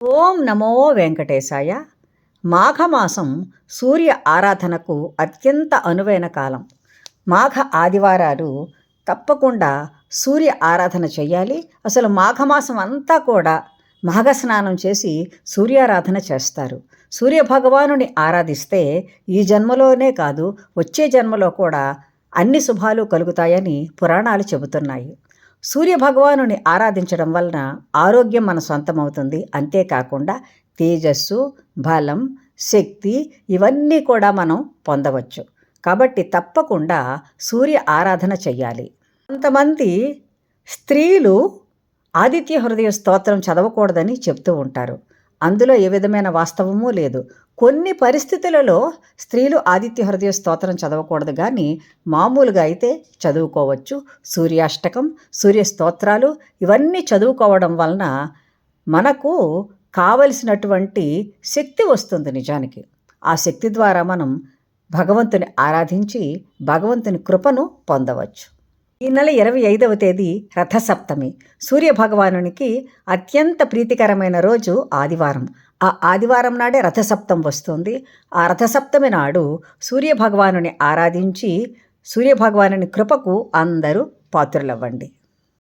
ఓం నమో వెంకటేశాయ. మాఘమాసం సూర్య ఆరాధనకు అత్యంత అనువైన కాలం. మాఘ ఆదివారాలు తప్పకుండా సూర్య ఆరాధన చెయ్యాలి. అసలు మాఘమాసం అంతా కూడా మాఘస్నానం చేసి సూర్యారాధన చేస్తారు. సూర్యభగవానుని ఆరాధిస్తే ఈ జన్మలోనే కాదు, వచ్చే జన్మలో కూడా అన్ని శుభాలు కలుగుతాయని పురాణాలు చెబుతున్నాయి. సూర్యభగవానుని ఆరాధించడం వలన ఆరోగ్యం మన సొంతమవుతుంది. అంతేకాకుండా తేజస్సు, బలం, శక్తి ఇవన్నీ కూడా మనం పొందవచ్చు. కాబట్టి తప్పకుండా సూర్య ఆరాధన చెయ్యాలి. కొంతమంది స్త్రీలు ఆదిత్య హృదయ స్తోత్రం చదవకూడదని చెప్తూ ఉంటారు. అందులో ఏ విధమైన వాస్తవమూ లేదు. కొన్ని పరిస్థితులలో స్త్రీలు ఆదిత్య హృదయ స్తోత్రం చదవకూడదు, కానీ మామూలుగా అయితే చదువుకోవచ్చు. సూర్యాష్టకం, సూర్య స్తోత్రాలు ఇవన్నీ చదువుకోవడం వలన మనకు కావలసినటువంటి శక్తి వస్తుంది. నిజానికి ఆ శక్తి ద్వారా మనం భగవంతుని ఆరాధించి భగవంతుని కృపను పొందవచ్చు. ఈ నెల 25వ తేదీ రథసప్తమి. సూర్యభగవానునికి అత్యంత ప్రీతికరమైన రోజు ఆదివారం. ఆ ఆదివారం నాడే రథసప్తం వస్తుంది. ఆ రథసప్తమి నాడు సూర్యభగవానుని ఆరాధించి సూర్యభగవానుని కృపకు అందరూ పాత్రులవ్వండి.